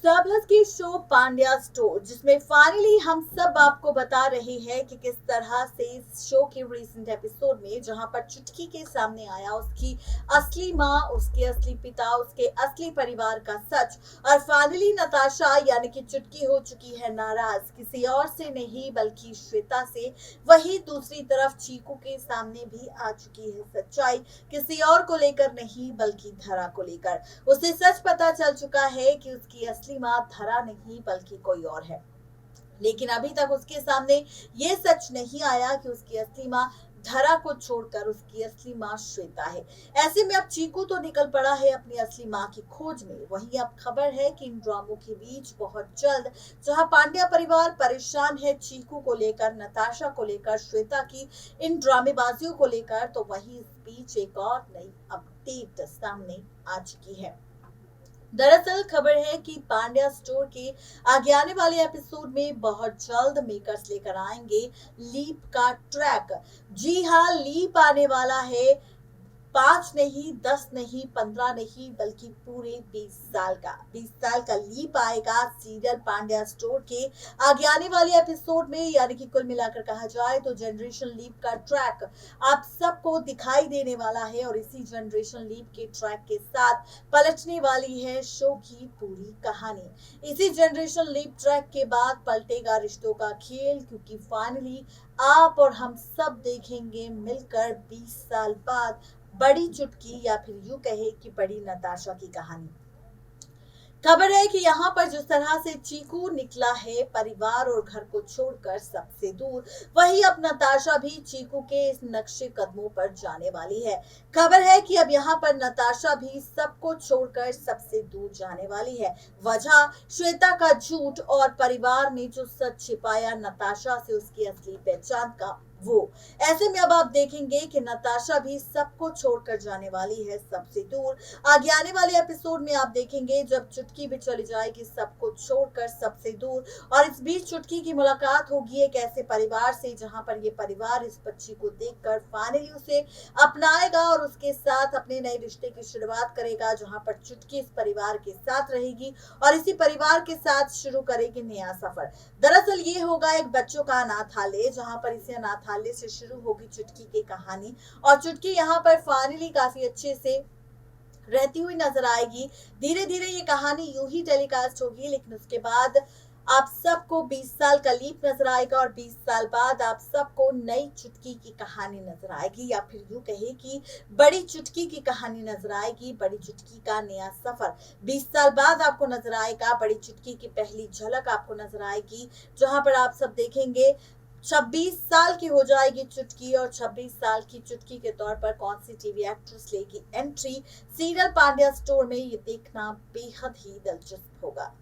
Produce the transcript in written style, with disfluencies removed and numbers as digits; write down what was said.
Star plus की show Pandya store, जिसमें finally हम सब आपको बता रहे हैं कि किस तरह से इस शो के रीसेंट एपिसोड में जहां पर चुटकी के सामने आया उसकी असली माँ, उसके असली पिता, उसके असली परिवार का सच। और फाइनली नताशा यानी कि चुटकी हो चुकी है नाराज, किसी और से नहीं बल्कि श्वेता से। वही दूसरी तरफ चीकू के सामने भी आ चुकी है सच्चाई, किसी और को लेकर नहीं बल्कि धरा को लेकर। उसे सच पता चल चुका है कि उसकी असली मां धरा नहीं बल्कि कोई और है, लेकिन अभी तक उसके सामने ये सच नहीं आया कि उसकी असली मां धरा को छोड़कर उसकी असली मां श्वेता है। ऐसे में अब चीकू तो निकल पड़ा है अपनी असली मां की खोज में। वहीं अब खबर है कि इन ड्रामों के बीच बहुत जल्द जहां पांड्या परिवार परेशान है चीकू को लेकर, नताशा को लेकर, श्वेता की इन ड्रामेबाजियों को लेकर, तो वहीं इस बीच एक और नई अपडेट सामने आ चुकी है। दरअसल खबर है कि पांड्या स्टोर के आगे आने वाले एपिसोड में बहुत जल्द मेकर्स लेकर आएंगे लीप का ट्रैक। जी हाँ, लीप आने वाला है। 5 नहीं, 10 नहीं, 15 नहीं बल्कि पूरे 20 साल का लीप आएगा सीरियल पांड्या स्टोर के आगे आने वाले एपिसोड में। यानी कि कुल मिलाकर कहा जाए तो जनरेशन लीप का ट्रैक आप सबको दिखाई देने वाला है और इसी जनरेशन लीप के ट्रैक के साथ पलटने वाली है शो की पूरी कहानी। इसी जनरेशन लीप ट्रैक के बाद पलटेगा रिश्तों का खेल, क्योंकि फाइनली आप और हम सब देखेंगे मिलकर 20 साल बाद बड़ी चुटकी या फिर यूं कहे कि बड़ी नताशा की कहानी। खबर है कि यहाँ पर जिस तरह से चीकू निकला है परिवार और घर को छोड़कर सबसे दूर, वही अब नताशा भी चीकू के इस नक्शे कदमों पर जाने वाली है। खबर है कि अब यहाँ पर नताशा भी सबको छोड़कर सबसे दूर जाने वाली है। वजह श्वेता का झूठ और परिवार ने जो सच छिपाया नताशा से उसकी असली पहचान का, वो। ऐसे में अब आप देखेंगे कि नताशा भी सबको छोड़कर जाने वाली है सबसे दूर। आगे आने वाले एपिसोड में आप देखेंगे जब चुटकी भी चली जाएगी सबको छोड़कर सबसे दूर, और इस बीच चुटकी की मुलाकात होगी एक ऐसे परिवार से जहां पर ये परिवार इस बच्ची को देखकर फाइनली उसे अपनाएगा और उसके साथ अपने नए रिश्ते की शुरुआत करेगा, जहां पर चुटकी इस परिवार के साथ रहेगी और इसी परिवार के साथ शुरू करेगी नया सफर। दरअसल ये होगा एक बच्चों का अनाथालय, जहां पर इसे अनाथालय से शुरू होगी चुटकी की कहानी। और चुटकी यहाँ पर फाइनली काफी अच्छे से रहती हुई नजर आएगी। धीरे धीरे ये कहानी यूं ही टेलीकास्ट होगी, लेकिन उसके बाद आप सबको 20 साल का लीप नजर आएगा और 20 साल बाद आप सबको नई चुटकी की कहानी नजर आएगी, या फिर यूं कहे कि बड़ी चुटकी की कहानी नजर आएगी, बड़ी चुटकी का नया सफर। 20 साल बाद आपको नजर आएगा बड़ी चुटकी की पहली झलक आपको नजर आएगी, जहां पर आप सब देखेंगे 26 साल की हो जाएगी चुटकी, और 26 साल की चुटकी के तौर पर कौन सी टीवी एक्ट्रेस लेगी एंट्री सीरियल पांड्या स्टोर में, ये देखना बेहद ही दिलचस्प होगा।